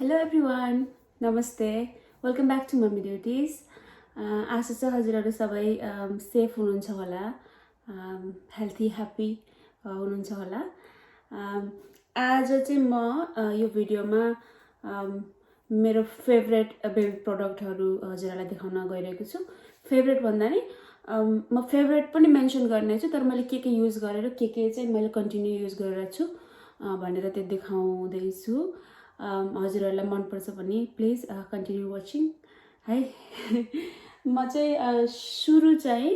Hello everyone, Namaste. Welcome back to Mummy Duties. आशा छ हजुरहरु सबै safe हुनुहुन्छ होला, हेल्थी ह्याप्पी हुनुहुन्छ होला। आज चाहिँ म यो भिडियोमा मेरो फेभरेट बेबी प्रोडक्टहरु हजुरहरुलाई देखाउन गइरहेको छु। फेभरेट भन्दा नि म फेभरेट पनि मेन्सन गर्ने छु, तर मैले के युज गरेर के चाहिँ मैले कन्टिन्यू युज गरिरहेको छु भनेर त्यो देखाउँदै छु। हजुरहरुलाई मन पर्छ भने प्लिज कन्टिन्यू वाचिङ है। म चाहिँ सुरु चाहिँ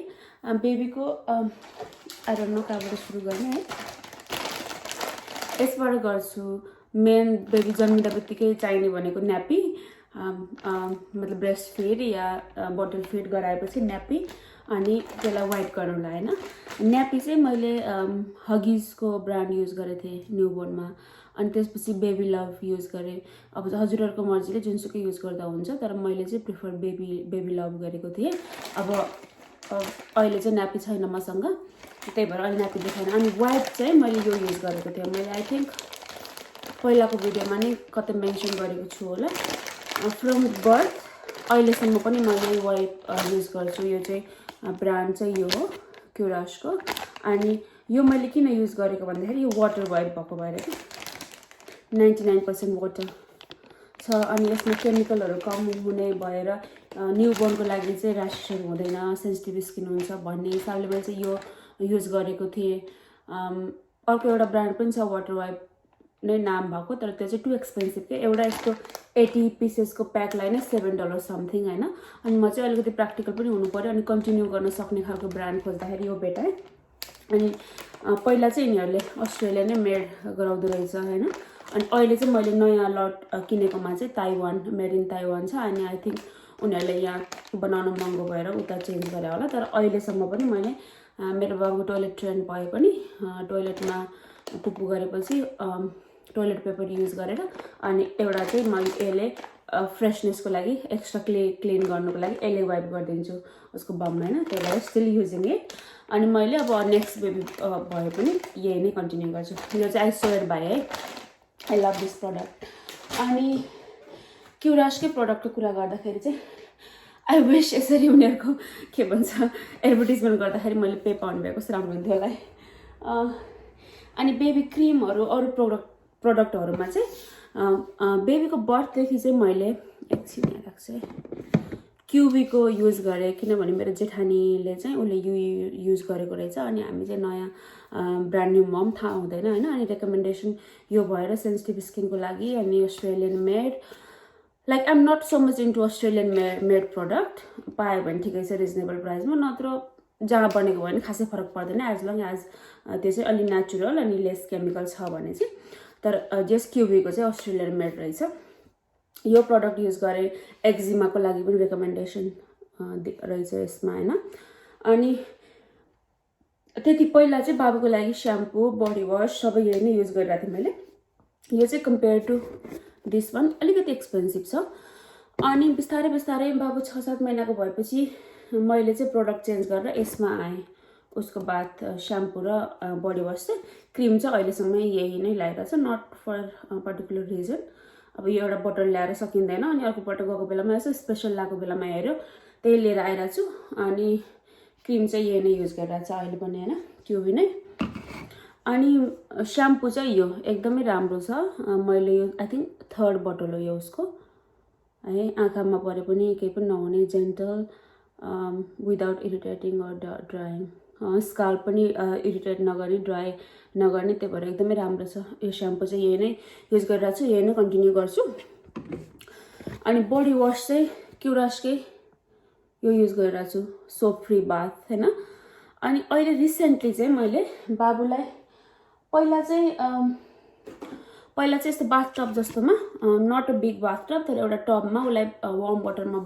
बेबीको आई डोन्ट नो कहाँबाट सुरु गर्ने है, यसबाट गर्छु। मेन बेबी जन्मिँदा बित्तिकै चाहिने भनेको न्यापी, मतलब ब्रेस्ट फिड या बोटल फिड गराएपछि न्यापी, अनि त्यसलाई वाइप गर्नुलाई हैन। न्यापी चाहिँ मैले हगिजको ब्रान्ड युज गरेको थिएँ न्यूबोर्नमा, अनि त्यसपछि बेबी लभ युज गरेँ। अब हजुरहरुको मर्जीले जुनसुकै युज गर्दा हुन्छ, तर मैले चाहिँ प्रिफर बेबी लभ गरेको थिएँ। अब अहिले चाहिँ न्यापी छैन मसँग, त्यही भएर अहिले न्यापी देखाएन। अनि वाइप चाहिँ मैले यो युज गरेको थिएँ। मैले आई थिंक पहिलाको भिडियोमा नै कतै मेन्सन गरेको छु होला। फ्रम बर्थ अहिलेसम्म पनि मैले वाइप युज गर्छु। यो चाहिँ ब्रान्ड चाहिँ यो हो क्युरासको। अनि यो मैले किन युज गरेको भन्दाखेरि यो वाटर वाइप भएको भएर कि 99% वाटर छ, अनि यसमा केमिकलहरू कम हुने भएर न्यूबोर्नको लागि चाहिँ र्यासेसहरू हुँदैन, सेन्सिटिभ स्किन हुन्छ भन्ने हिसाबले मैले चाहिँ यो युज गरेको थिएँ। अर्को एउटा ब्रान्ड पनि छ वाटर वाइप नै नाम भएको, तर त्यो चाहिँ टु एक्सपेन्सिभ के। एउटा यस्तो 80 पिसेसको प्याकलाई नै $7 समथिङ हैन। अनि म चाहिँ अलिकति प्र्याक्टिकल पनि हुनु पर्यो, अनि कन्टिन्यू गर्न सक्ने खालको ब्रान्ड खोज्दाखेरि यो भेटाएँ। अनि पहिला चाहिँ यिनीहरूले अस्ट्रेलिया नै मेड गराउँदो रहेछ हैन। अनि अहिले चाहिँ मैले नयाँ लट किनेकोमा चाहिँ ताइवान, मेड इन ताइवान छ। अनि आई थिंक उनीहरूले यहाँ बनाउन महँगो भएर उता चेन्ज गरे होला। तर अहिलेसम्म पनि मैले मेरो बाबुको टोइलेट ट्रेन भए पनि टोइलेटमा पुपु गरेपछि टोइलेट पेपर युज गरेर, अनि एउटा चाहिँ मैले यसले फ्रेसनेसको लागि एक्स्ट्रा क्लिन गर्नुको लागि यसले वाइप गरिदिन्छु उसको बम हैन। त्यही भएर स्टिल युजिङ इट। अनि मैले अब नेक्स्ट बेबी भए पनि यही नै कन्टिन्यू गर्छु। यो चाहिँ आई स्वेयर बाई है, आई लभ दिस प्रडक्ट। अनि क्युरासकै प्रडक्टको कुरा गर्दाखेरि चाहिँ आई विश यसरी उनीहरूको के भन्छ एडभर्टिजमेन्ट गर्दाखेरि मैले पे पाउनु भएको कस्तो राम्रो हुन्थ्यो होला है। अनि बेबी क्रिमहरू अरू प्रडक्टहरूमा चाहिँ बेबीको बर्थदेखि चाहिँ मैले एकछिन यहाँ राख्छु है, क्युबीको युज गरेँ, किनभने मेरो जेठानीले चाहिँ उसले यो युज गरेको रहेछ। अनि हामी चाहिँ नयाँ ब्रान्ड न्यू मम थाहा हुँदैन हैन। अनि रेकमेन्डेसन यो भएर सेन्सिटिभ स्किनको लागि, अनि Australian made, like I'm not so much into Australian made product. पायो भने ठिकै छ रिजनेबल प्राइसमा, नत्र जहाँ बनेको भयो भने खासै फरक पर्दैन, एज लङ एज त्यो चाहिँ अलि नेचुरल अनि लेस केमिकल छ भने चाहिँ। तर जस क्युबीको चाहिँ अस्ट्रेलियन मेड रहेछ। यो प्रडक्ट युज गरेँ, एक्जिमाको लागि पनि रेकमेन्डेसन रहेछ यसमा हैन। अनि त्यति पहिला चाहिँ बाबुको लागि स्याम्पू, बडी वास सबै यही नै युज गरिरहेको थिएँ मैले। यो चाहिँ कम्पेयर टु दिस वान अलिकति एक्सपेन्सिभ छ। अनि बिस्तारै बिस्तारै बाबु 6-7 महिनाको भएपछि मैले चाहिँ प्रडक्ट चेन्ज गरेर यसमा आएँ। उसको बाद स्याम्पू र बडी वास चाहिँ, क्रिम चाहिँ अहिलेसम्म यही नै लगाइरहेको छ, नट फर पर्टिकुलर रिजन। अब यो एउटा बोतल ल्याएर सकिँदैन, अनि अर्को पटक गएको बेलामा यसो स्पेसल लगाएको बेलामा हेऱ्यो त्यही लिएर आइरहेको छु। अनि क्रिम चाहिँ यही नै युज गरिरहेको छ अहिले पनि हैन, क्युबी नै। अनि स्याम्पू चाहिँ यो एकदमै राम्रो छ। मैले यो आई थिंक 3rd बोतल हो यो उसको है। आँखामा परे पनि केही पनि नहुने, gentle, without irritating or drying, scalp पनि इरिटेट नगर्ने, ड्राई नगर्ने, त्यही भएर एकदमै राम्रो छ। यो स्याम्पू चाहिँ यही नै युज गरिरहेको छु, यही नै कन्टिन्यू गर्छु। अनि बडी वास चाहिँ क्युरासकै यो युज गरिरहेको छु, सोप फ्री बाथ हैन। अनि अहिले रिसेन्टली चाहिँ मैले बाबुलाई पहिला चाहिँ यस्तो बाथ टब जस्तोमा, not a big bath tub, तर एउटा टबमा उसलाई वार्म वाटरमा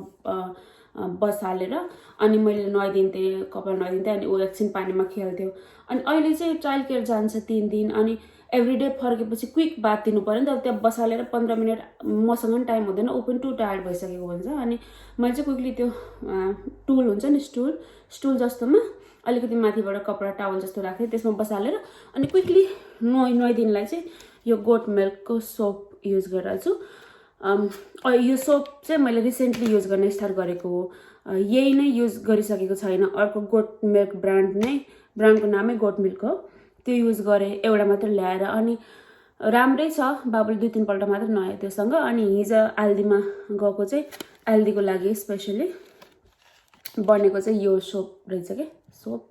बसालेर अनि मैले नुहाइदिन्थेँ, कपाल नुहाइदिन्थेँ, अनि ऊ एकछिन पानीमा खेल्थ्यो। अनि अहिले चाहिँ चाइल्ड केयर जान्छ 3 दिन, अनि एभ्रिडे फर्केपछि क्विक बाथ दिनु पर्यो नि त। त्यहाँ बसालेर 15 मिनट मसँग पनि टाइम हुँदैन, ऊ पनि टु टायर्ड भइसकेको हुन्छ। अनि मैले चाहिँ क्विकली त्यो टुल हुन्छ नि, स्टुल जस्तोमा अलिकति माथिबाट कपडा टावल जस्तो राख्थेँ, त्यसमा बसालेर अनि क्विकली नुहाइदिनलाई चाहिँ यो गोट मिल्कको सोप युज गरिरहेको छु। यो सोप चाहिँ मैले रिसेन्टली युज गर्न स्टार्ट गरेको हो। यही नै युज गरिसकेको छैन। अर्को गोट मिल्क ब्रान्डको नामै गोट मिल्क हो, त्यो युज गरेँ एउटा मात्र ल्याएर, अनि राम्रै छ। बाबुले 2-3 पल्ट मात्र नुहायो त्योसँग। अनि हिजो आल्दीमा गएको चाहिँ आल्दीको लागि स्पेसली बनेको चाहिँ यो सोप रहेछ के सोप,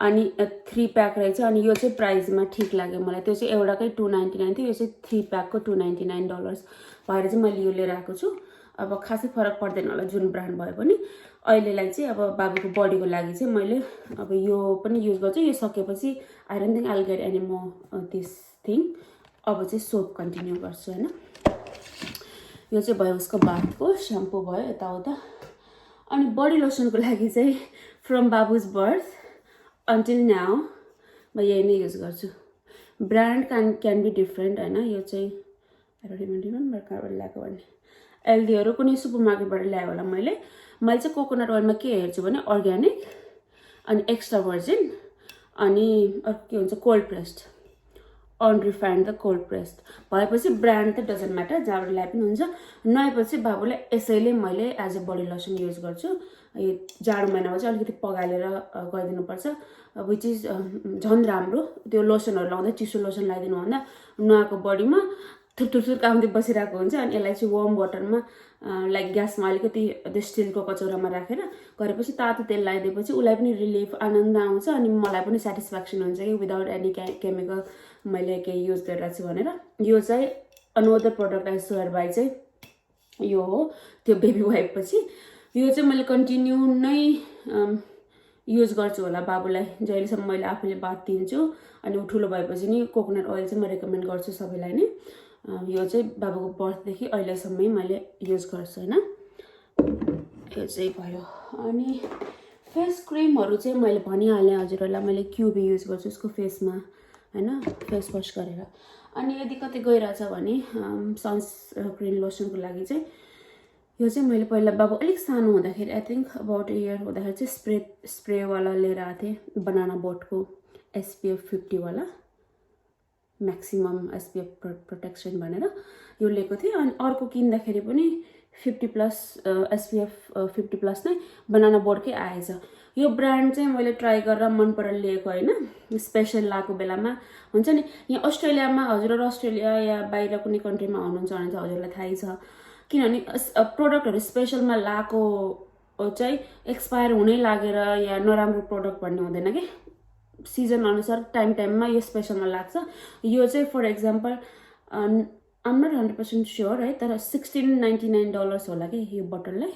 अनि 3 प्याक रहेछ। अनि यो चाहिँ प्राइसमा ठिक लाग्यो मलाई। त्यो चाहिँ एउटाकै $2.99 थियो, यो चाहिँ 3 प्याकको $2.99 भएर चाहिँ मैले यो लिएर आएको छु। अब खासै फरक पर्दैन होला जुन ब्रान्ड भए पनि। अहिलेलाई चाहिँ अब बाबुको बडीको लागि चाहिँ मैले अब यो पनि युज गर्छु। यो सकेपछि I don't think I will get any more this thing. अब चाहिँ सोप कन्टिन्यू गर्छु होइन। यो चाहिँ भयो उसको बाथको स्याम्पू भयो यताउता। अनि बडी लोसनको लागि चाहिँ फ्रम बाबुज बर्थ अन्टिल नाउ म यही नै युज गर्छु। ब्रान्ड क्यान बी डिफ्रेन्ट होइन। यो चाहिँ रिमेम्बर कहाँबाट ल्याएको भने एलडीहरू कुनै सुपर मार्केटबाट ल्यायो होला। मैले चाहिँ कोकोनट ओइलमा के हेर्छु भने अर्ग्यानिक, अनि एक्स्ट्रा भर्जिन, अनि के हुन्छ cold pressed, unrefined the cold pressed भएपछि ब्रान्ड त डजन्ट म्याटर, जहाँबाट ल्याए पनि हुन्छ। नुहाएपछि बाबुलाई यसैले मैले as a body lotion use गर्छु। यो जाडो महिनामा चाहिँ अलिकति पगालेर गरिदिनुपर्छ, विच इज झन् राम्रो। त्यो लोसनहरू लाउँदा चिसो लोसन लगाइदिनुभन्दा नुहाएको बडीमा थुर काउँदै बसिरहेको हुन्छ। अनि यसलाई चाहिँ वार्म वाटरमा लाइक ग्यासमा अलिकति त्यो स्टिलको कचौरामा राखेर गरेपछि तातो तेल लगाइदिएपछि उसलाई पनि रिलिफ आनन्द आउँछ। अनि मलाई पनि सेटिस्फ्याक्सन हुन्छ कि विदाउट एनी केमिकल मैले केही युज गरिरहेको छु भनेर। यो चाहिँ another product I swear by चाहिँ यो हो, त्यो बेबी वाइप पछि। यो चाहिँ मैले कन्टिन्यू नै युज गर्छु होला बाबुलाई जहिलेसम्म मैले आफूले बाथ दिन्छु। अनि ऊ ठुलो भएपछि नि कोकोनट ओइल चाहिँ म रेकमेन्ड गर्छु सबैलाई नै। यो चाहिँ बाबुको बर्थदेखि अहिलेसम्मै मैले युज गर्छु होइन। यो चाहिँ भयो। अनि फेस क्रिमहरू चाहिँ मैले भनिहालेँ हजुरहरूलाई, मैले क्युबी युज गर्छु उसको फेसमा होइन, फेस वास गरेर। अनि यदि कतै गइरहेछ भने सनस्क्रिन लोसनको लागि चाहिँ यो चाहिँ मैले पहिला बाबु अलिक सानो हुँदाखेरि आई थिङ्क अबाउट इयर हुँदाखेरि चाहिँ स्प्रेवाला लिएर आएको थिएँ, बनाना बोटको SPF 50 वाला, म्याक्सिमम SPF प्रोटेक्सन भनेर यो लिएको थिएँ। अनि अर्को किन्दाखेरि पनि 50+ SPF 50+ नै बनाना बोटकै आएछ। यो ब्रान्ड चाहिँ मैले ट्राई गरेर मन परेर लिएको होइन। स्पेसल लगाएको बेलामा हुन्छ नि, यहाँ अस्ट्रेलियामा हजुरहरू अस्ट्रेलिया या बाहिर कुनै कन्ट्रीमा हुनुहुन्छ भने चाहिँ हजुरलाई थाहै छ, किनभने प्रोडक्टहरू स्पेसलमा लगाएको चाहिँ एक्सपायर हुनै लागेर या नराम्रो प्रोडक्ट भन्ने हुँदैन कि, सिजन अनुसार टाइममा यो स्पेसलमा लाग्छ। यो चाहिँ for example I'm not 100% sure है, तर $16.99 होला कि यो बोतललाई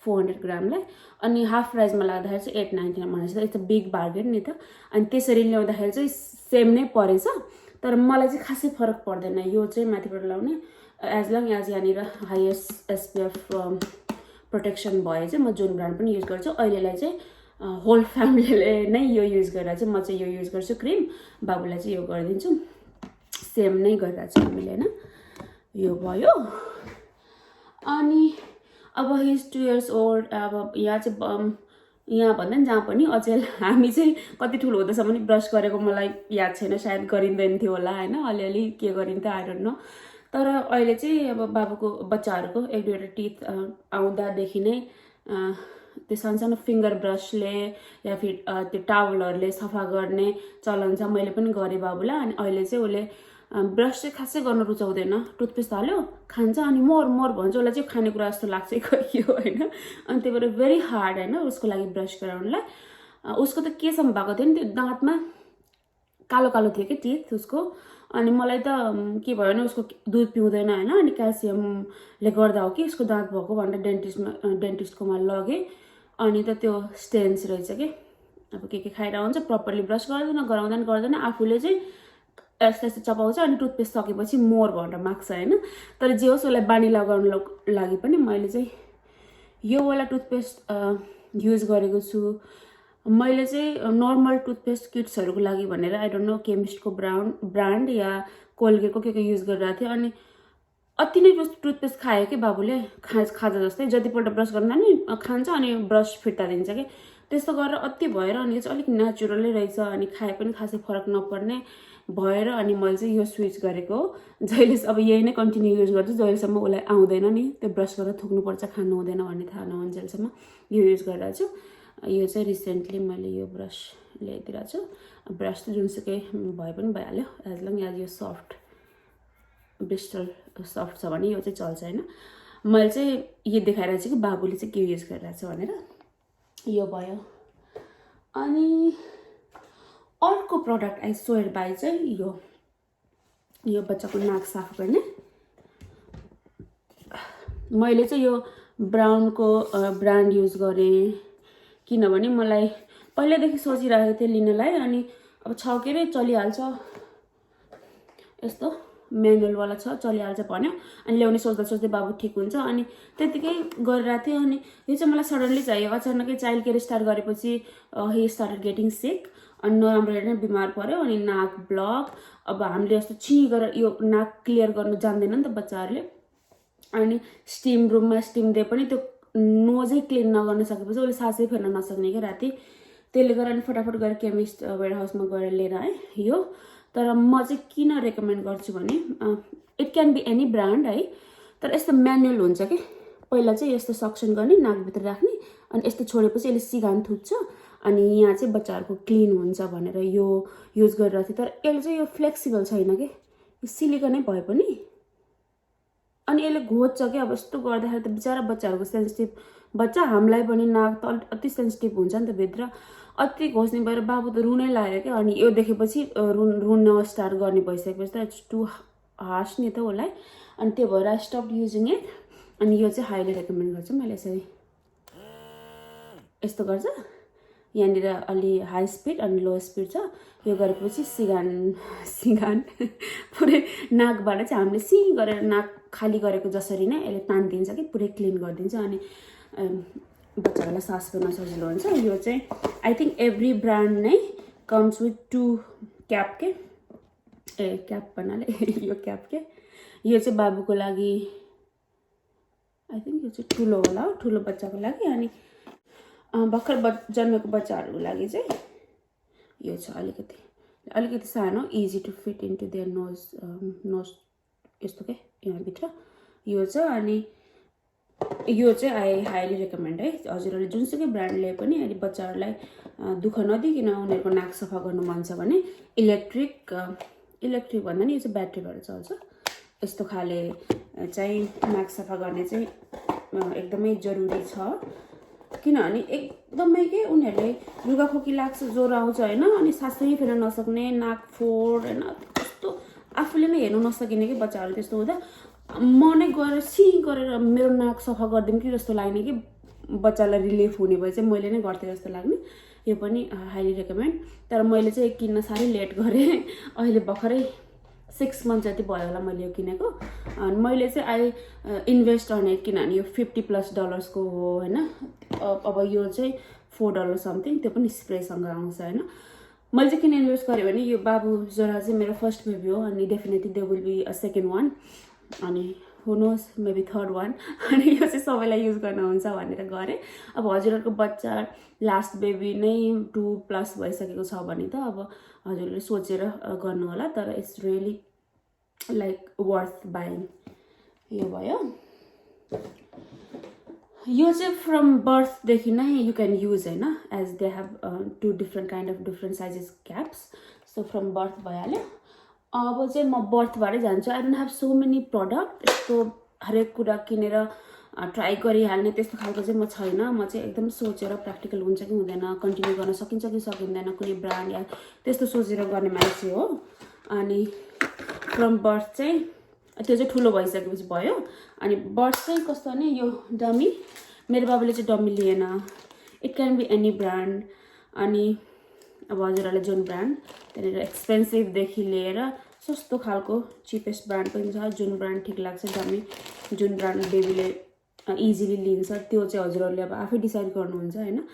400 ग्रामलाई। अनि हाफ प्राइसमा लाग्दाखेरि चाहिँ $8.99 भनेपछि त इट्स अ बिग बार्गेन नि त। अनि त्यसरी ल्याउँदाखेरि चाहिँ सेम नै परेछ, तर मलाई चाहिँ खासै फरक पर्दैन यो चाहिँ माथिबाट लाउने, एज लङ एज यहाँनिर हाइएस्ट SPF प्रोटेक्सन भए चाहिँ म जुन ब्रान्ड पनि युज गर्छु। अहिलेलाई चाहिँ होल फ्यामिलीले नै यो युज गरेर चाहिँ म चाहिँ यो युज गर्छु क्रिम, बाबुलाई चाहिँ यो गरिदिन्छु। सेम नै गरिरहेको छु हामीले होइन। यो भयो। अनि अब हिज 2 years old। अब यहाँ चाहिँ यहाँ भन्दा नि जहाँ पनि अचेल हामी चाहिँ कति ठुलो हुँदैछ भने ब्रस गरेको मलाई याद छैन, सायद गरिँदैन थियो होला होइन, अलिअलि के गरिन्थ्यो आई डोन्ट नो। तर अहिले चाहिँ अब बाबुको बच्चाहरूको 1-2 टिथ आउँदादेखि नै त्यो सानो फिङ्गर ब्रसले या फिर त्यो टावलहरूले सफा गर्ने चलन छ। मैले पनि गरेँ बाबुलाई। अनि अहिले चाहिँ उसले ब्रस चाहिँ खासै गर्न रुचाउँदैन, टुथपेस्ट हाल्यो खान्छ अनि मोर भन्छ। उसलाई चाहिँ खानेकुरा जस्तो लाग्छ के हो होइन। अनि त्यही भएर भेरी हार्ड होइन उसको लागि ब्रस गराउनलाई। उसको त केसम्म भएको थियो नि, त्यो दाँतमा कालो थियो कि टिथ उसको। अनि मलाई त के भयो भने उसको दुध पिउँदैन होइन, अनि क्याल्सियमले गर्दा हो कि उसको दाँत भएको भनेर डेन्टिस्टकोमा लगेँ। अनि त त्यो स्टेन्स रहेछ कि, अब के खाएर हुन्छ, प्रपरली ब्रस गर्दैन आफूले चाहिँ यस्तो चपाउँछ। अनि टुथपेस्ट सकेपछि मोर भनेर माग्छ होइन। तर जे होस् उसलाई बानी लगाउनु लागि पनि मैले चाहिँ यो वाला टुथपेस्ट युज गरेको छु। मैले चाहिँ नर्मल टुथपेस्ट किट्सहरूको लागि भनेर आई डोन्ट नो केमिस्टको ब्रान्ड या कोलगेटको के युज गरिरहेको थिएँ। अनि अति नै टुथपेस्ट खायो कि बाबुले, खाजा जस्तै जतिपल्ट ब्रस गर्दा नि खान्छ अनि ब्रस फिर्ता दिन्छ कि, त्यस्तो गरेर अति भएर। अनि यो चाहिँ अलिक नेचुरलै रहेछ, अनि खाए पनि खासै फरक नपर्ने। भएर अनि मैले चाहिँ यो स्विच गरेको हो। जहिले अब यही नै कन्टिन्यू युज गर्छु जहिलेसम्म उसलाई आउँदैन नि, त्यो ब्रस गरेर थुक्नुपर्छ खानु हुँदैन भन्ने थाहा नहुन्जेलसम्म यो युज गरिरहेको छु। यो चाहिँ रिसेन्टली मैले यो ब्रस ल्याइदिरहेको छु। ब्रस त जुनसुकै भए पनि भइहाल्यो, एज लङ एज यो सफ्ट ब्रिस्टल सफ्ट छ भने यो चाहिँ चल्छ होइन। मैले चाहिँ यो देखाइरहेको छु कि बाबुले चाहिँ के युज गरिरहेको छ भनेर। यो भयो। अनि अर्को प्रडक्ट आई स्वेयर बाई चाहिँ यो बच्चाको नाक साफ गर्ने। मैले चाहिँ यो ब्राउनको ब्रान्ड युज गरेँ किनभने मलाई पहिल्यैदेखि सोचिरहेको थिएँ लिनलाई। अनि अब छ के अरे चलिहाल्छ, यस्तो म्यानुअलवाला छ चलिहाल्छ भन्यो। अनि ल्याउने सोच्दा सोच्दै बाबु ठिक हुन्छ अनि त्यतिकै गरिरहेको थिएँ। अनि यो चाहिँ मलाई सडनली चाहियो, अचानकै चाइल्ड केयर स्टार्ट गरेपछि ही स्टार्टेड गेटिङ सिक अनि नराम्रो हेर्ने बिमार पर्यो अनि नाक ब्लक। अब हामीले यस्तो छि गरेर यो नाक क्लियर गर्नु जान्दैन नि त बच्चाहरूले। अनि स्टिम रुममा स्टिम दिए पनि त्यो नोजै क्लिन नगर्न सकेपछि उसले सासै फेर्न नसक्ने क्या राति। त्यसले गर्दा अनि फटाफट गएर केमिस्ट वेयर हाउसमा गएर लिएर आएँ यो। तर म चाहिँ किन रेकमेन्ड गर्छु भने it can be any brand है, तर यस्तो म्यानुअल हुन्छ कि पहिला चाहिँ यस्तो सक्सन गर्ने नाकभित्र राख्ने अनि यस्तो छोडेपछि यसले सिगान थुक्छ अनि यहाँ चाहिँ बच्चाहरूको क्लिन हुन्छ भनेर यो युज गरिरहेको थिएँ। तर यसले चाहिँ यो फ्लेक्सिबल छैन कि, यो सिलिकनै भए पनि अनि यसले घोच्छ क्या। अब यस्तो गर्दाखेरि त बिचरा बच्चाहरूको सेन्सिटिभ बच्चा, हामीलाई पनि नाक त अति सेन्सिटिभ हुन्छ नि त भित्र, अति घोच्ने भएर बाबु त रुनै लाग्यो क्या। अनि यो देखेपछि रुन स्टार्ट गर्ने भइसकेपछि त इट्स टु हार्स नि त उसलाई। अनि त्यो भएर आई स्टप युजिङ इट। अनि यो चाहिँ हाइली रेकमेन्ड गर्छु मैले। यसरी यस्तो गर्छ, यहाँनिर अलि हाई स्पिड अनि लो स्पिड छ। यो गरेपछि सिगान पुरै नाकबाट चाहिँ हामीले सिँ गरेर नाक खाली गरेको जसरी नै यसले तानिदिन्छ कि पुरै क्लिन गरिदिन्छ अनि बच्चाहरूलाई सास फेर्न सजिलो हुन्छ। यो चाहिँ आई थिङ्क एभ्री ब्रान्ड नै comes with 2 cap K cap भन्नाले यो क्याप के। यो चाहिँ बाबुको लागि आई थिङ्क यो चाहिँ ठुलो होला हो, ठुलो बच्चाको लागि। अनि भर्खर जन्मेको बच्चाहरूको लागि चाहिँ यो छ अलिकति सानो, easy to fit into their nose यस्तो के यहाँभित्र यो छ। अनि यो चाहिँ आई हाइली रेकमेन्ड है, हजुरहरूले जुनसुकै ब्रान्ड लिए पनि अनि बच्चाहरूलाई दुःख नदिकन उनीहरूको नाक सफा गर्नु मन छ भने इलेक्ट्रिक भन्दा नि यो चाहिँ ब्याट्रीबाट चल्छ। यस्तो खाले चाहिँ नाक सफा गर्ने चाहिँ एकदमै जरुरी छ किनभने एकदमै के उनीहरूले रुगाखोकी लाग्छ, ज्वरो आउँछ होइन, अनि सासै फेर्न नसक्ने, नाक फोड होइन, कस्तो आफूले नै हेर्नु नसकिने कि बच्चाहरू त्यस्तो हुँदा म नै गएर सिँ गरेर मेरो नाक सफा गरिदिउँ कि जस्तो लाग्ने कि बच्चालाई रिलिफ हुने भए चाहिँ मैले नै गर्थेँ जस्तो लाग्ने। यो पनि हाइली रेकमेन्ड। तर मैले चाहिँ किन्न साह्रै लेट गरेँ, अहिले भर्खरै 6 मन्थ जति भयो होला मैले यो किनेको। अनि मैले चाहिँ आई इन्भेस्ट अन इट किनभने यो $50+ को हो होइन। अब यो चाहिँ $4 समथिङ, त्यो पनि स्प्रेसँग आउँछ होइन। मैले चाहिँ किन इन्भेस्ट गरेँ भने यो बाबु जोरा चाहिँ मेरो फर्स्ट बेबी हो अनि definitely they will be a second one अनि who knows maybe third one. अनि यो चाहिँ सबैलाई युज गर्न हुन्छ भनेर गरेँ। अब हजुरहरूको बच्चा लास्ट बेबी नै 2+ भइसकेको छ भने त अब हजुरले सोचेर गर्नु होला, तर it's really like worth buying. यो भयो। यो चाहिँ फ्रम बर्थदेखि नै यु क्यान युज होइन, as they have 2 different kind of different sizes caps. So from birth भइहाल्यो। अब चाहिँ म बर्थबाटै जान्छु। I don't have so many product, यस्तो हरेक कुरा किनेर ट्राई गरिहाल्ने त्यस्तो खालको चाहिँ म छैन। म चाहिँ एकदम सोचेर प्र्याक्टिकल हुन्छ कि हुँदैन, कन्टिन्यू गर्न सकिन्छ कि सकिँदैन, कुनै ब्रान्ड या त्यस्तो सोचेर गर्ने मान्छे हो। अनि फ्रम बर्थ चाहिँ त्यो चाहिँ ठुलो भइसकेपछि भयो। अनि बर्थ चाहिँ कस्तो भने यो डमी, मेरो बाबुले चाहिँ डमी लिएन। It can be any brand. अनि अब हजुरहरूलाई जुन ब्रान्ड त्यहाँनिर एक्सपेन्सिभदेखि लिएर सस्तो खालको चिपेस्ट ब्रान्ड पनि छ, जुन ब्रान्ड ठिक लाग्छ डमी, जुन ब्रान्ड बेबीले इजिली लिन्छ त्यो चाहिँ हजुरहरूले अब आफै डिसाइड गर्नुहुन्छ होइन।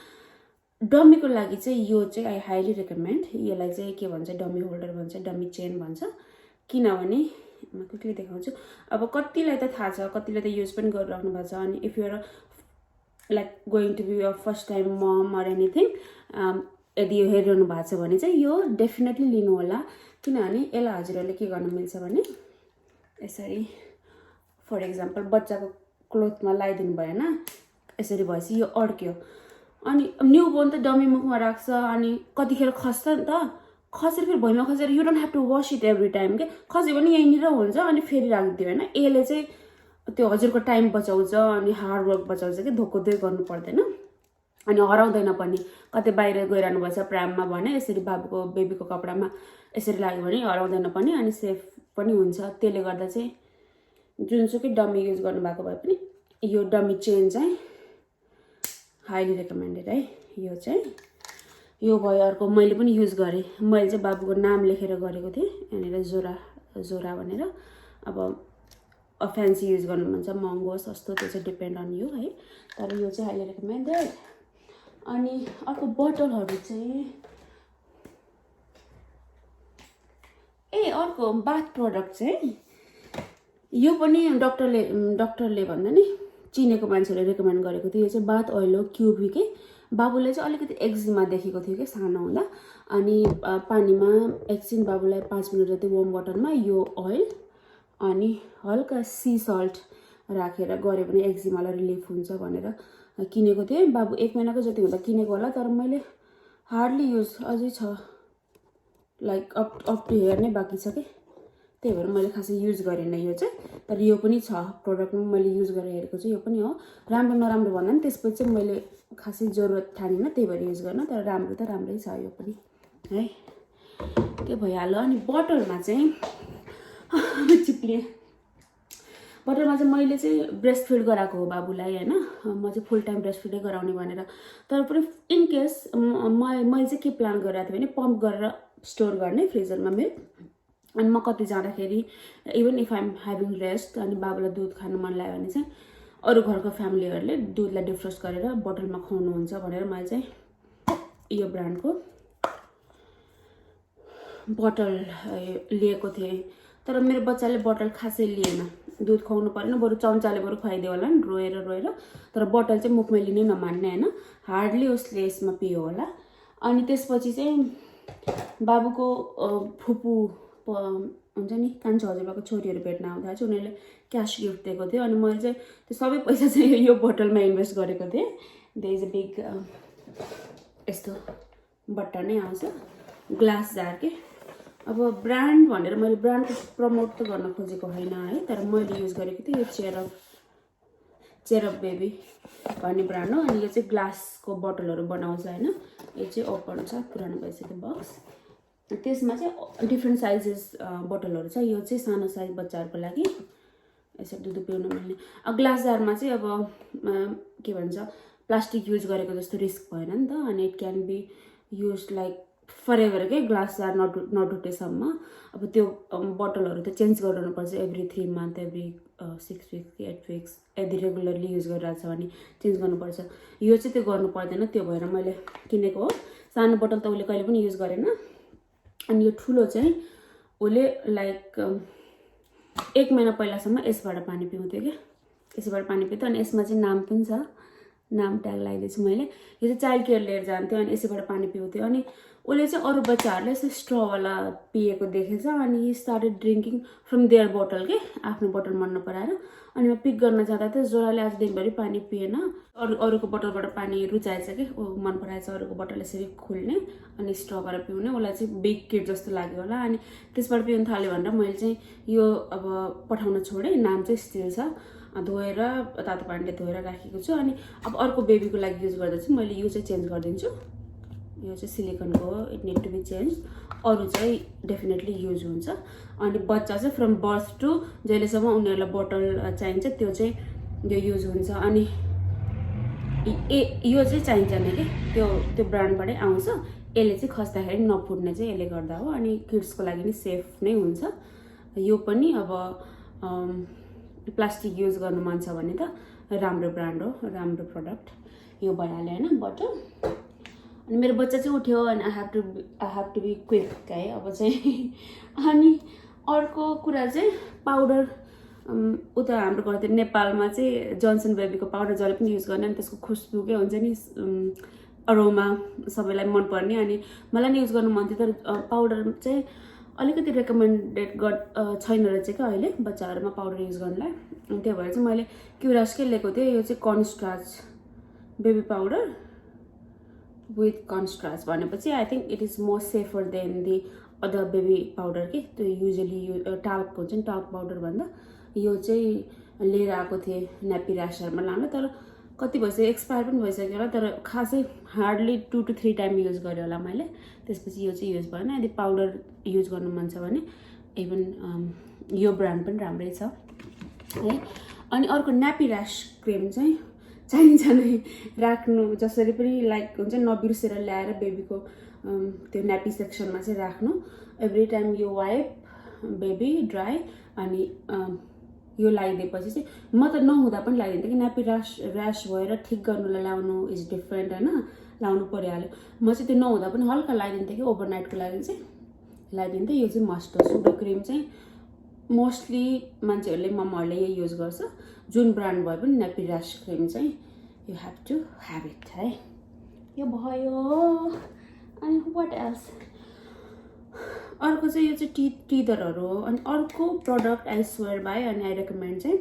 डमीको लागि चाहिँ यो चाहिँ आई हाइली रेकमेन्ड। यसलाई चाहिँ के भन्छ, डमी होल्डर भन्छ, डमी चेन भन्छ। किनभने म क्विकली देखाउँछु। अब कतिलाई त थाहा छ, कतिले त युज पनि गरिराख्नु भएको छ। अनि if you're like going to be a first time mom or anything, यदि यो हेरिरहनु भएको छ भने चाहिँ यो डेफिनेटली लिनु होला। किनभने यसलाई हजुरहरूले के गर्न मिल्छ भने यसरी फर एक्जाम्पल बच्चाको क्लोथमा लगाइदिनु भएन, यसरी भएपछि यो अड्क्यो अनि न्यू बोर्न त डमी मुखमा राख्छ अनि कतिखेर खस्छ नि त, खसेर फेरि भुइँमा खसेर you don't have to wash it every time के, खस्यो भने यहीँनिर हुन्छ अनि फेरि राखिदियो होइन। यसले चाहिँ त्यो हजुरको टाइम बचाउँछ अनि हार्ड वर्क बचाउँछ कि धोकोधोइ गर्नु पर्दैन अनि हराउँदैन पनि। कतै बाहिर गइरहनु भएछ प्राममा भने यसरी बाबुको बेबीको कपडामा यसरी लाग्यो भने हराउँदैन पनि अनि सेफ पनि हुन्छ। त्यसले गर्दा चाहिँ जुनसुकै डमी युज गर्नुभएको भए पनि यो डमी चेन चाहिँ हाइली रेकमेन्डेड है। यो चाहिँ यो भयो। अर्को मैले पनि युज गरेँ, मैले चाहिँ बाबुको नाम लेखेर गरेको थिएँ यहाँनिर जोरा भनेर। अब फ्यान्सी युज गर्नु मन छ, महँगो सस्तो त्यो चाहिँ डिपेन्ड अन यु है, तर यो चाहिँ हाइली रेकमेन्डेड। अनि अर्को बोटलहरू चाहिँ अर्को बाथ प्रडक्ट चाहिँ यो पनि डक्टरले भन्दा नि चिनेको मान्छेले रेकमेन्ड गरेको थियो। यो चाहिँ बाथ ओइल हो, क्युबी के। बाबुले चाहिँ अलिकति एक्जिमा देखेको थियो कि सानो हुँदा, अनि पानीमा एकछिन बाबुलाई 5 मिनट जति वार्म वाटरमा यो ओइल अनि हल्का सी सल्ट राखेर गऱ्यो भने एक्जिमालाई रिलिफ हुन्छ भनेर किनेको थिएँ। बाबु 1 महिनाको जति हुँदा किनेको होला, तर मैले हार्डली युज अझै छ, लाइक अप टु हेयर नै बाँकी छ कि, त्यही भएर मैले खासै युज गरिनँ यो चाहिँ। तर यो पनि छ प्रोडक्टमा, मैले युज गरेर हेरेको चाहिँ यो पनि हो। राम्रो नराम्रो भन्दा पनि त्यसपछि चाहिँ मैले खासै जरुरत ठानिनँ, त्यही भएर युज गर्न, तर राम्रो त राम्रै छ यो पनि है। त्यो भइहाल्यो। अनि बोटलमा चाहिँ चिप्लिएँ। बोटलमा चाहिँ मैले चाहिँ ब्रेस्ट फिड गराएको हो बाबुलाई होइन, म चाहिँ फुल टाइम ब्रेस्ट फिडै गराउने भनेर। तर पनि इनकेस मैले चाहिँ के प्लान गरिरहेको थिएँ भने पम्प गरेर स्टोर गर्ने फ्रिजरमा मिल्क। अनि म कति जाँदाखेरि even if I'm having rest अनि बाबुलाई दुध खानु मन लाग्यो भने चाहिँ अरू घरको फ्यामिलीहरूले दुधलाई डिफ्रोस्ट गरेर बोटलमा खुवाउनुहुन्छ भनेर मैले चाहिँ यो ब्रान्डको बोटल लिएको थिएँ। तर मेरो बच्चाले बोटल खासै लिएन, दुध खुवाउनु परेन, बरु चम्चाले बरु खुवाइदियो होला नि रोएर। तर बोटल चाहिँ मुखमा लिनै नमान्ने होइन, हार्डली उसले यसमा पियो होला। अनि त्यसपछि चाहिँ बाबुको फुपू हुन्छ नि कान्छो हजुरबाको छोरीहरू भेट्न आउँदा चाहिँ उनीहरूले क्यास गिफ्ट दिएको थियो अनि मैले चाहिँ त्यो सबै पैसा चाहिँ यो बोटलमा इन्भेस्ट गरेको थिएँ। देयर इज अ बिग यस्तो बट्टा नै आउँछ, ग्लास जार के। अब ब्रान्ड भनेर मैले ब्रान्डको प्रमोट त गर्न खोजेको होइन है, तर मैले युज गरेको थिएँ यो चेयर अफ बेबी भन्ने ब्रान्ड हो। अनि यो चाहिँ ग्लासको बोटलहरू बनाउँछ होइन। यो चाहिँ ओपन छ, पुरानो भइसक्यो बक्स। त्यसमा चाहिँ डिफ्रेन्ट साइजेस बोटलहरू छ। यो चाहिँ सानो साइज बच्चाहरूको लागि यसरी दुध पिउन मिल्ने। अब ग्लास जारमा चाहिँ अब के भन्छ प्लास्टिक युज गरेको जस्तो रिस्क भएन नि त, अनि it can be use like forever के, ग्लास जार नटुटेसम्म। अब त्यो बोटलहरू त चेन्ज गर्नुपर्छ every 3 month, every 6 weeks 8 weeks, यदि रेगुलरली युज गरिरहेको छ भने चेन्ज गर्नुपर्छ। यो चाहिँ त्यो गर्नु पर्दैन, त्यो भएर मैले किनेको हो। सानो बोटल त उसले कहिले पनि युज गरेन। अनि यो ठुलो चाहिँ उसले लाइक 1 महिना पहिलासम्म यसबाट पानी पिउँथ्यो क्या, यसबाट पानी पिउँथ्यो। अनि यसमा चाहिँ नाम पनि छ, नाम ट्याग लगाइदिएछु मैले। यो चाहिँ चाइल्ड केयर लिएर जान्थ्यो अनि यसैबाट पानी पिउँथ्यो। अनि उसले चाहिँ अरू बच्चाहरूले यस्तो स्ट्रवाला पिएको देखेछ अनि he started drinking from their bottle के, आफ्नो बोटल मन नपराएर। अनि म पिक गर्न जाँदा चाहिँ जोराले आज दिनभरि पानी पिएन, अरूको बोटलबाट पानी रुचाएछ कि, मन पराएछ अरूको बोटल यसरी खोल्ने अनि स्ट्रबाट पिउने। उसलाई चाहिँ बिग किड जस्तो लाग्यो होला अनि त्यसबाट पिउनु थाल्यो भनेर मैले चाहिँ यो अब पठाउन छोडेँ। नाम चाहिँ स्टिल छ, धोएर तातो पानीले धोएर राखेको छु। अनि अब अर्को बेबीको लागि युज गर्दा चाहिँ मैले यो चाहिँ चेन्ज गरिदिन्छु। यो चाहिँ सिलिकनको हो, it need to be change. अरू चाहिँ डेफिनेटली युज हुन्छ। अनि बच्चा चाहिँ फ्रम बर्थ टु जहिलेसम्म उनीहरूलाई बोटल चाहिन्छ त्यो चाहिँ यो युज हुन्छ। अनि यो चाहिँ चाहिँदैन कि, त्यो ब्रान्डबाटै आउँछ। यसले चाहिँ खस्दाखेरि नफुट्ने चाहिँ यसले गर्दा हो। अनि किड्सको लागि नि सेफ नै हुन्छ। यो पनि अब प्लास्टिक युज गर्नु मन छ भने त राम्रो ब्रान्ड हो, राम्रो प्रडक्ट। यो भइहाल्यो होइन बोटल। अनि मेरो बच्चा चाहिँ उठ्यो अनि I have to be quick है अब चाहिँ। अनि अर्को कुरा चाहिँ पाउडर, उता हाम्रो घरतिर नेपालमा चाहिँ जोन्सन बेबीको पाउडर जहिले पनि युज गर्ने, अनि त्यसको खुसबु के हुन्छ नि अरोमा सबैलाई मनपर्ने। अनि मलाई नि युज गर्नु मन थियो, तर पाउडर चाहिँ अलिकति रेकमेन्डेड छैन रहेछ क्या अहिले बच्चाहरूमा पाउडर युज गर्नलाई। अनि त्यही भएर चाहिँ मैले क्युरासकै लिएको थिएँ। यो चाहिँ कर्नस्टार्च बेबी पाउडर विथ कर्नस्टार्च भनेपछि I think it is more safer than the other baby powder के त्यो युजली यो टाल्क हुन्छ नि टाल्क पाउडर भन्दा यो चाहिँ लिएर आएको थिएँ न्यापी ऱ्यासहरूमा लानु। तर कति भइसक्यो एक्सपायर पनि भइसक्यो होला। तर खासै हार्डली 2 to 3 टाइम युज गरेँ होला मैले। त्यसपछि यो चाहिँ युज भएन। यदि पाउडर युज गर्नु मन छ भने इभन यो ब्रान्ड पनि राम्रै छ है। अनि अर्को न्यापी ऱ्यास क्रिम चाहिँ चाहिन्छ नै राख्नु, जसरी पनि लाइक हुन्छ नबिर्सेर ल्याएर बेबीको त्यो न्यापी सेक्सनमा चाहिँ राख्नु। एभ्री टाइम यो वाइप बेबी ड्राई अनि यो लगाइदिएपछि चाहिँ म त नहुँदा पनि लगाइदिन्थेँ कि न्यापी ऱ्यास भएर ठिक गर्नुलाई लाउनु इज डिफ्रेन्ट होइन, लाउनु परिहाल्यो। म चाहिँ त्यो नहुँदा पनि हल्का लगाइदिन्थेँ कि ओभरनाइटको लागि चाहिँ लगाइदिन्थेँ। यो चाहिँ मस्ट हो। सुडो क्रिम चाहिँ मोस्टली मान्छेहरूले मम्मीहरूले यही युज गर्छ। जुन ब्रान्ड भए पनि न्यापी ऱ्यास क्रिम चाहिँ you have to have it है। यो भयो। अनि वाट एल्स अर्को चाहिँ यो चाहिँ टिदरहरू हो। अनि अर्को प्रडक्ट आई स्वेयर बाई अनि आई रेकमेन्ड चाहिँ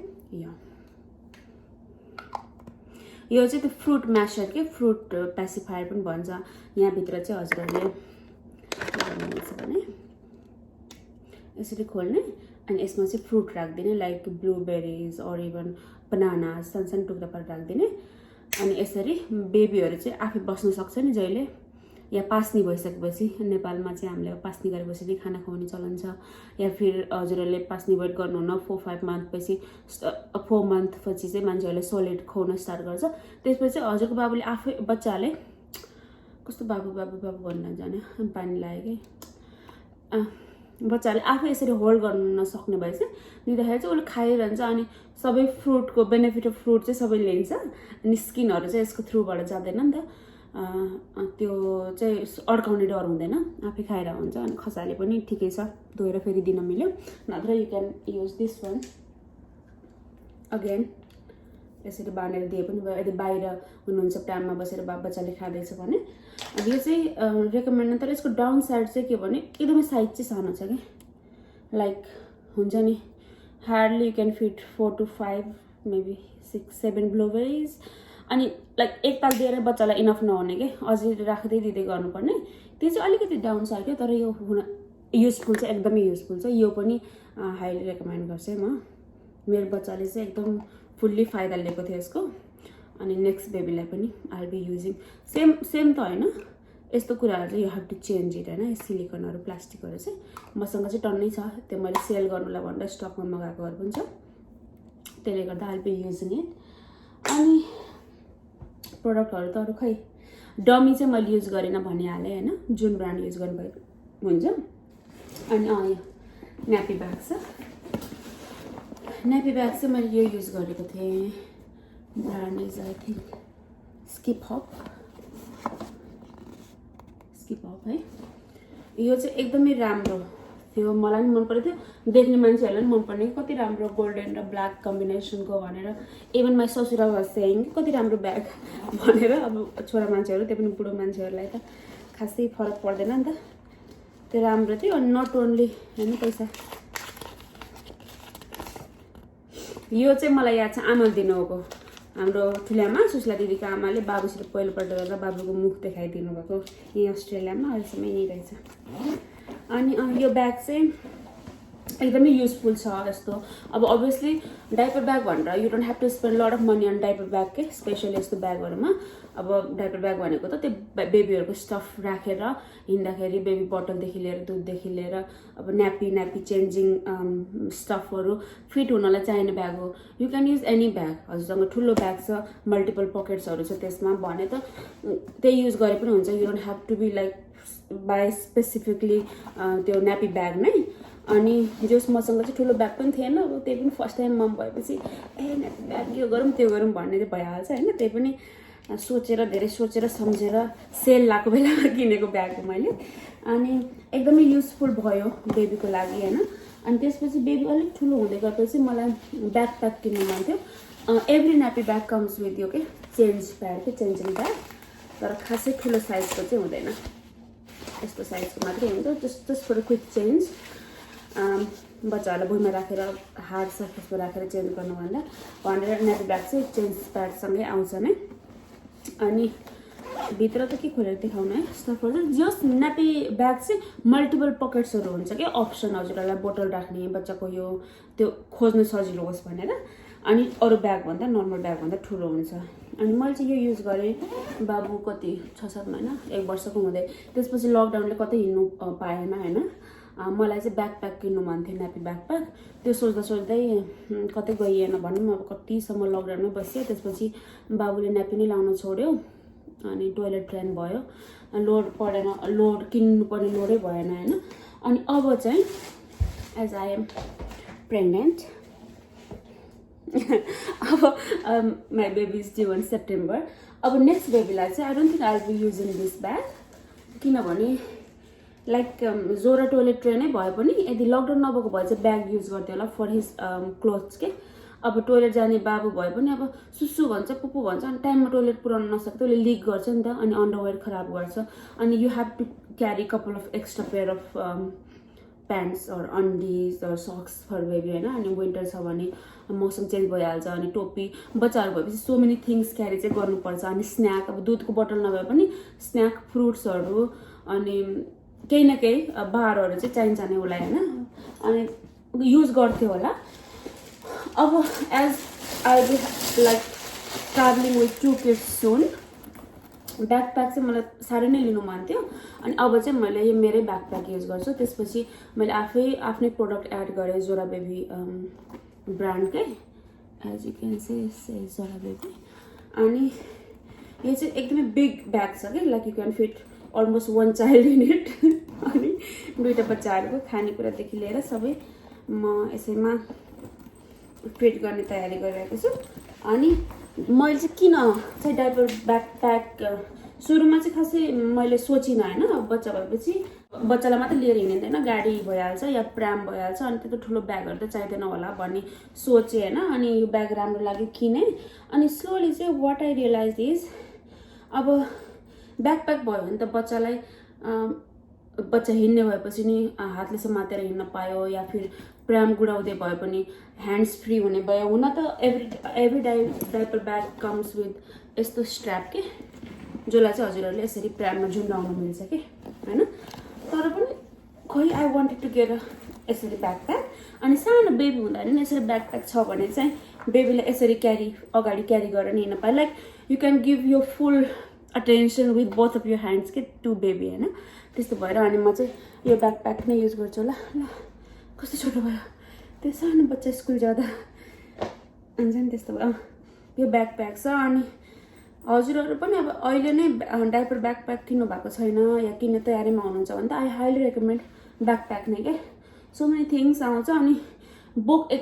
यो चाहिँ त्यो फ्रुट म्यासर के फ्रुट पेसिफायर पनि भन्छ। यहाँभित्र चाहिँ हजुरहरूले के गर्नुहुन्छ भने यसरी खोल्ने अनि यसमा चाहिँ फ्रुट राखिदिने लाइक ब्लुबेरिज अर इभन बनाना सानो टुक्रा पारेर राखिदिने। अनि यसरी बेबीहरू चाहिँ आफै बस्न सक्छ नि जहिले या पास्नी भइसकेपछि। नेपालमा चाहिँ हामीले पास्नी गरेपछि नै खाना खुवाउने चलन छ। या फिर हजुरहरूले पास्नी वेट गर्नुहुन्न 4-5 मन्थ पछि 4 मन्थ पछि चाहिँ मान्छेहरूले सोलिड खुवाउन स्टार्ट गर्छ। त्यसपछि हजुरको बाबुले आफै बच्चाले कस्तो बाबु बाबु बाबु भन्न जाने पानी लाग्यो कि बच्चाले आफै यसरी होल्ड गर्नु नसक्ने भएछ दिँदाखेरि चाहिँ उसले खाइरहन्छ। अनि सबै फ्रुटको बेनिफिट अफ फ्रुट चाहिँ सबै लिन्छ। अनि स्किनहरू चाहिँ यसको थ्रुबाट जाँदैन नि त, त्यो चाहिँ अड्काउने डर हुँदैन, आफै खाएर हुन्छ। अनि खसाले पनि ठिकै छ, धोएर फेरि दिन मिल्यो। नत्र you can use this one again. यसरी बाँडेर दिए पनि भयो यदि बाहिर हुनुहुन्छ टाइममा बसेर बच्चाले खाँदैछ भने। अब यो चाहिँ रेकमेन्ड, तर यसको डाउन साइड चाहिँ के भने एकदमै साइज चाहिँ सानो छ कि लाइक हुन्छ नि hardly you can fit 4 to 5 maybe 6-7 ब्लुबेरिज। अनि लाइक एकताल दिएर बच्चालाई इनफ नहुने कि अझै राख्दै दिँदै गर्नुपर्ने, त्यो चाहिँ अलिकति डाउन साइड हो। तर यो हुन युजफुल चाहिँ एकदमै युजफुल छ। यो पनि हाइली रेकमेन्ड गर्छु म। मेरो बच्चाले चाहिँ एकदम फुल्ली फाइदा लिएको थियो यसको। अनि नेक्स्ट बेबीलाई पनि आई बी युजिङ सेम त होइन, यस्तो कुराहरू चाहिँ you have to change it होइन। सिलिकनहरू प्लास्टिकहरू चाहिँ मसँग चाहिँ टन्नै छ, त्यो मैले सेल गर्नुलाई भनेर स्टकमा मगाएकोहरू पनि छ। त्यसले गर्दा आई बी युजिङ इट। अनि प्रोडक्टहरू त अरू खै डमी चाहिँ मैले युज गरिनँ भनिहालेँ होइन, जुन ब्रान्ड युज गर्नुभएको हुन्छ। अनि यो न्यापी ब्याग छ। न्यापी ब्याग चाहिँ मैले यो युज गरेको थिएँ। Brand is I think Skip Hop है। यो चाहिँ एकदमै राम्रो थियो, मलाई पनि मन परेको थियो, देख्ने मान्छेहरूलाई पनि मनपर्ने कति राम्रो गोल्डन र ब्ल्याक कम्बिनेसनको भनेर। इभन माई ससुरा वाज सेइङ कति राम्रो ब्याग भनेर। अब छोरा मान्छेहरू त्यो पनि बुढो मान्छेहरूलाई त खासै फरक पर्दैन नि त, त्यो राम्रो थियो। अनि नट ओन्ली होइन पैसा, यो चाहिँ मलाई याद छ आमाले दिनुभएको। हाम्रो ठुलामा सुस्ला दिदीको आमाले बाबुसित पहिलोपल्ट गर्दा बाबुको मुख देखाइदिनु भएको यहीँ अस्ट्रेलियामा, अहिलेसम्म यहीँ रहेछ। अनि यो ब्याग चाहिँ एकदमै युजफुल छ यस्तो। अब अभियसली डाइपर ब्याग भनेर you don't have to spend lot of money on diaper bag के, स्पेसली यस्तो ब्यागहरूमा। अब डाइपर ब्याग भनेको त त्यो बेबीहरूको स्टफ राखेर हिँड्दाखेरि बेबी बोतलदेखि लिएर दुधदेखि लिएर अब न्यापी चेन्जिङ स्टफहरू फिट हुनलाई चाहिने ब्याग हो। You can use any bag. हजुरसँग ठुलो ब्याग छ, मल्टिपल पकेट्सहरू छ त्यसमा भने त त्यही युज गरे पनि हुन्छ। You don't have to be like buy specifically त्यो न्यापी ब्याग नै। अनि जस मसँग चाहिँ ठुलो ब्याग पनि थिएन, अब त्यही पनि फर्स्ट टाइम मम भएपछि न्यापी ब्याग यो गरौँ त्यो गरौँ भन्ने चाहिँ भइहाल्छ होइन। त्यही पनि सोचेर धेरै सोचेर सम्झेर सेल लगाएको बेलामा किनेको ब्याग हो मैले। अनि एकदमै युजफुल भयो बेबीको लागि होइन। अनि त्यसपछि बेबी अलिक ठुलो हुँदै गएपछि मलाई ब्याग प्याक किन्नु मन थियो। एभ्री न्यापी ब्याग कम्स विथ यो के चेन्जिङ ब्याग, तर खासै ठुलो साइजको चाहिँ हुँदैन। यस्तो साइजको मात्रै हुन्छ, जस्ट फर क्विक चेन्ज। बच्चाहरूलाई भुइँमा राखेर हार्ड सर्फेसमा राखेर चेन्ज गर्नुभन्दा भनेर न्यापी ब्याग चाहिँ चेन्ज प्याडसँगै आउँछ नै। अनि भित्र त के खोलेर देखाउनु है, स्टफहरू जस्ट न्यापी ब्याग चाहिँ मल्टिपल पकेट्सहरू हुन्छ क्या, अप्सन हजुरहरूलाई बोतल राख्ने बच्चाको यो त्यो खोज्नु सजिलो होस् भनेर। अनि अरू ब्यागभन्दा नर्मल ब्यागभन्दा ठुलो हुन्छ। अनि मैले चाहिँ यो युज गरेँ बाबु कति 6-7 महिना 1 वर्षको हुँदै, त्यसपछि लकडाउनले कतै हिँड्नु पाएन होइन। मलाई चाहिँ ब्याकप्याक किन्नु मन थियो, न्यापी ब्याकप्याक। त्यो सोच्दा सोच्दै कतै गइएन भनौँ, अब कतिसम्म लकडाउनमै बस्यो। त्यसपछि बाबुले न्यापी नै लाउन छोड्यो अनि टोइलेट ट्रेन भयो, लोड परेन, लोड किन्नुपर्ने लोडै भएन होइन। अनि अब चाहिँ एज आई एम प्रेग्नेन्ट अब my baby is due in September. अब नेक्स्ट बेबीलाई चाहिँ I don't think I will be using this bag, किनभने लाइक जोरा टोइलेट ट्रेनै भए पनि यदि लकडाउन नभएको भए चाहिँ ब्याग युज गर्थ्यो होला फर हिज क्लोथ्स के। अब टोइलेट जाने बाबु भए पनि अब सुसु भन्छ पुपु भन्छ, अनि टाइममा टोइलेट पुऱ्याउन नसक्दा उसले लिक गर्छ नि त, अनि अन्डरवेयर खराब गर्छ। अनि you have to carry couple of extra pair of pants or undies or socks for baby होइन। अनि विन्टर छ भने मौसम चेन्ज भइहाल्छ, अनि टोपी बच्चाहरू भएपछि सो मेनी थिङ्स क्यारी चाहिँ गर्नुपर्छ। अनि स्न्याक, अब दुधको बोतल नभए पनि स्न्याक फ्रुट्सहरू अनि केही न केही बारहरू चाहिँ चाहिन्छ नै उसलाई होइन। अनि युज गर्थ्यो होला। अब as I be like travelling with 2 kids सुन, ब्याकप्याक चाहिँ मलाई साह्रै नै लिनु मन थियो। अनि अब चाहिँ मैले यो मेरै ब्याकप्याक युज गर्छु। त्यसपछि मैले आफ्नै प्रोडक्ट एड गरेँ जोरा बेबी ब्रान्डकै, एज यु क्यान से जोरा बेबी। अनि यो चाहिँ एकदमै बिग ब्याग छ कि, like you can fit almost 1 child in it. अनि 2टा बच्चाहरूको खानेकुरादेखि लिएर सबै म यसैमा फिट गर्ने तयारी गरिरहेको छु। अनि मैले चाहिँ किन चाहिँ डाइपर ब्याकप्याक सुरुमा चाहिँ खासै मैले सोचिनँ होइन। बच्चा भएपछि बच्चालाई मात्रै लिएर हिँडिँदैन, गाडी भइहाल्छ या प्र्याम भइहाल्छ, अनि त्यस्तो ठुलो ब्यागहरू त चाहिँदैन होला भन्ने सोचेँ होइन। अनि यो ब्याग राम्रो लाग्यो किनेँ। अनि स्लोली चाहिँ वाट आई रियलाइज इज अब ब्याकप्याक भयो भने त बच्चालाई बच्चा हिँड्ने भएपछि नि हातले समातेर हिँड्न पायो, या फिर प्र्याम गुडाउँदै भए पनि ह्यान्ड्स फ्री हुने भयो। हुन त every diaper bag comes with यस्तो स्ट्र्याप के, जसलाई चाहिँ हजुरहरूले यसरी प्र्याममा झुन्डाउनु मिल्छ कि होइन। तर पनि खोइ आई वान्टेड टु गेट यसरी ब्याकप्याक। अनि सानो बेबी हुँदा नि यसरी ब्याकप्याक छ भने चाहिँ बेबीलाई यसरी अगाडि क्यारी गरेर हिँड्न पायो। लाइक यु क्यान गिभ यो फुल अटेन्सन विथ बोथ अफ यो ह्यान्ड्स के टु बेबी होइन। त्यस्तो भएर अनि म चाहिँ यो ब्याकप्याक नै युज गर्छु। ल कस्तो छोटो भयो, त्यो सानो बच्चा स्कुल जाँदा हुन्छ नि त्यस्तो भयो। यो ब्याकप्याक छ। अनि हजुरहरू पनि अब अहिले नै डाइपर ब्याकप्याक किन्नु भएको छैन या किन्ने तयारीमा हुनुहुन्छ भने त आई हाइली रेकमेन्ड ब्याकप्याक नै क्या। सो मेनी थिङ्स आउँछ। अनि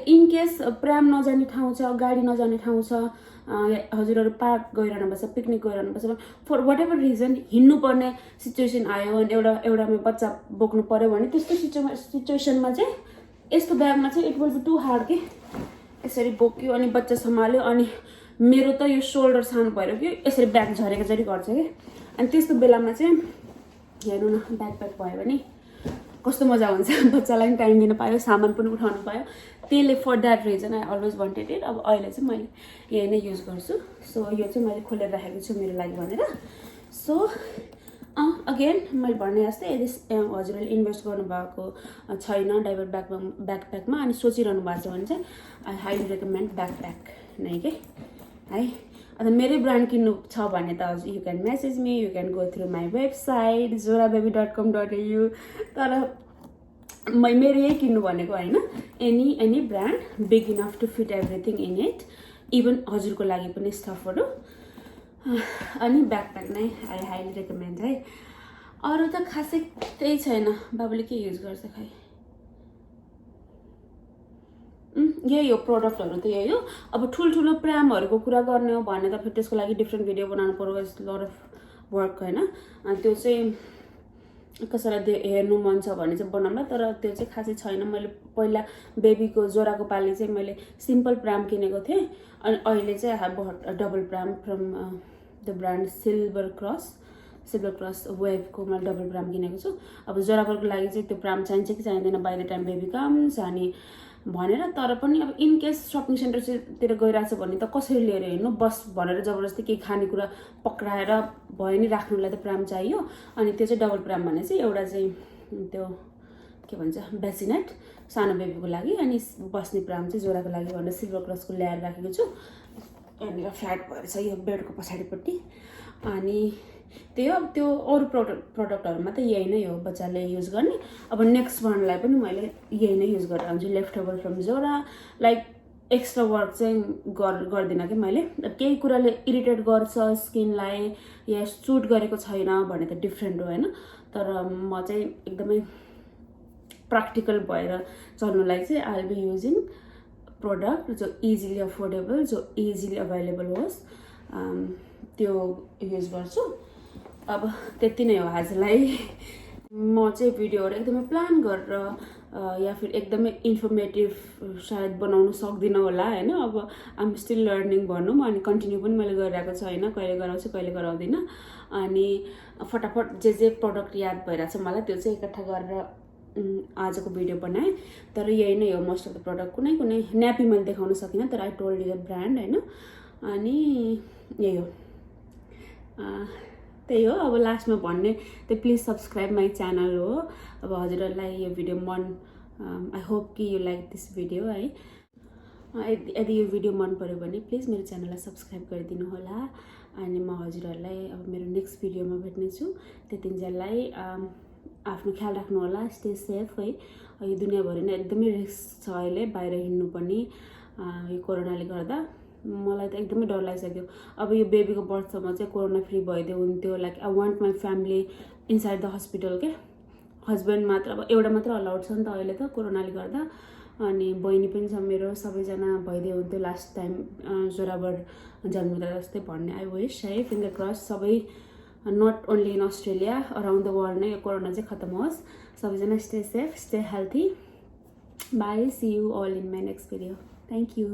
इन केस प्र्याम नजाने ठाउँ छ, गाडी नजाने ठाउँ छ, हजुरहरू पार्क गइरहनु पर्छ, पिकनिक गइरहनु पर्छ, फर वाट एभर रिजन हिँड्नुपर्ने सिचुएसन आयो अनि एउटामा बच्चा बोक्नु पऱ्यो भने त्यस्तो सिचुएसनमा चाहिँ यस्तो ब्यागमा चाहिँ it will be too hard कि। यसरी बोक्यो अनि बच्चा सम्हाल्यो, अनि मेरो त यो सोल्डर सानो भएर कि यसरी ब्याग झरेको जरी गर्छ कि। अनि त्यस्तो बेलामा चाहिँ हेर्नु न ब्याकप्याक भयो भने कस्तो मजा हुन्छ, बच्चालाई पनि टाइम दिन पायो, सामान पनि उठाउनु पायो। त्यसले for that reason I always wanted it. अब अहिले चाहिँ मैले यही नै युज गर्छु। सो यो चाहिँ मैले खोलेर राखेको छु मेरो लागि भनेर। सो अगेन मैले भने जस्तै यदि हजुरले इन्भेस्ट गर्नुभएको छैन डाइपर ब्याकप्याकमा अनि सोचिरहनु भएको छ भने चाहिँ आई हाइली रेकमेन्ड ब्याकप्याक नै के है। अन्त मेरै ब्रान्ड किन्नु छ भने त हजुर you can message me, you can go through my website zorababy.com.au। तर मेरो यही किन्नु भनेको होइन, any brand big enough to fit everything in it, even हजुरको लागि पनि स्टफहरू। अनि ब्याकप्याक नै आई हाइली रेकमेन्ड है। अरू त खासै त्यही छैन। बाबुले के युज गर्छ खै, यही हो प्रोडक्टहरू त यही हो। अब ठुल्ठुलो प्र्यामहरूको कुरा गर्ने हो भने त फेरि त्यसको लागि डिफ्रेन्ट भिडियो बनाउनु पर्यो, लट अफ वर्क होइन। त्यो चाहिँ कसैलाई हेर्नु मन छ भने चाहिँ बनाउँला, तर त्यो चाहिँ खासै छैन। मैले पहिला बेबीको जोराको पालि चाहिँ मैले सिम्पल प्र्याम किनेको थिएँ। अनि अहिले चाहिँ I have double pram from the brand Silver Cross. Silver Cross वेभको मैले डबल प्राम किनेको छु। अब जोराबरको लागि चाहिँ त्यो प्राम चाहिन्छ कि चाहिँदैन by the time baby comes अनि भनेर। तर पनि अब इन केस सपिङ सेन्टरतिर गइरहेको छ भने त कसरी लिएर हिँड्नु, बस भनेर जबरजस्ती केही खानेकुरा पक्राएर भयो नि राख्नुलाई त प्राम चाहियो। अनि त्यो चाहिँ डबल प्राम भने चाहिँ एउटा चाहिँ त्यो के भन्छ बेसिनेट सानो बेबीको लागि, अनि बस्ने प्राम चाहिँ जोराको लागि भनेर सिल्भर क्रसको ल्याएर राखेको छु। यहाँनिर फ्ल्याट भएर छ यो बेडको पछाडिपट्टि। अनि त्यही हो, त्यो अरू प्रडक्टहरूमा त यही नै हो बच्चाले युज गर्ने। अब नेक्स्ट वानलाई पनि मैले यही नै युज गरेर आउँछु, लेफ्ट ओभर फ्रम जोरा। लाइक एक्स्ट्रा वर्क चाहिँ गर्दिनँ कि मैले। केही कुराले इरिटेट गर्छ स्किनलाई या सुट गरेको छैन भने त डिफ्रेन्ट हो होइन, तर म चाहिँ एकदमै प्र्याक्टिकल भएर चल्नुलाई चाहिँ I will be using product जो इजिली अफोर्डेबल, जो इजिली अभाइलेबल होस्, त्यो युज गर्छु। अब त्यति नै हो आजलाई। म चाहिँ भिडियोहरू एकदमै प्लान गरेर या फिर एकदमै इन्फर्मेटिभ सायद बनाउनु सक्दिनँ होला होइन। अब आइम स्टिल लर्निङ भनौँ, अनि कन्टिन्यू पनि मैले गरिरहेको छु होइन, कहिले गराउँछु कहिले गराउँदिनँ। अनि फटाफट जे प्रडक्ट याद भइरहेको छ मलाई त्यो चाहिँ एकट्ठा गरेर आजको भिडियो बनाएँ। तर यही नै हो मोस्ट अफ द प्रडक्ट। कुनै न्यापी मैले देखाउन सकिनँ, तर I told you the brand होइन। अनि यही हो, त्यही हो। अब लास्टमा भन्ने त्यो प्लिज सब्सक्राइब माई च्यानल हो। अब हजुरहरूलाई यो भिडियो आई होप कि यु लाइक दिस भिडियो है। यदि यो भिडियो मन पऱ्यो भने प्लिज मेरो च्यानललाई सब्सक्राइब गरिदिनु होला। अनि म हजुरहरूलाई अब मेरो नेक्स्ट भिडियोमा भेट्नेछु। त्यतिन्जेललाई आफ्नो ख्याल राख्नु होला, स्टे सेफ है। यो दुनियाँभरि नै एकदमै रिस्क छ अहिले बाहिर हिँड्नु पनि यो कोरोनाले गर्दा। मलाई त एकदमै डर लागिसक्यो। अब यो बेबीको बर्थसम्म चाहिँ कोरोना फ्री भइदियो हुन्थ्यो। Like I want my family inside the hospital के। हस्बेन्ड मात्र अब एउटा मात्र अलाउड छ नि त अहिले त कोरोनाले गर्दा। अनि बहिनी पनि छ मेरो, सबैजना भइदियो हुन्थ्यो लास्ट टाइम जोराबर जन्मिँदा जस्तै भन्ने आई विश है। फिङ्गर क्रस सबै not only in Australia, around the world नै यो कोरोना चाहिँ खत्तम होस्। सबैजना stay safe, stay healthy. Bye, see you all in my next video. Thank you.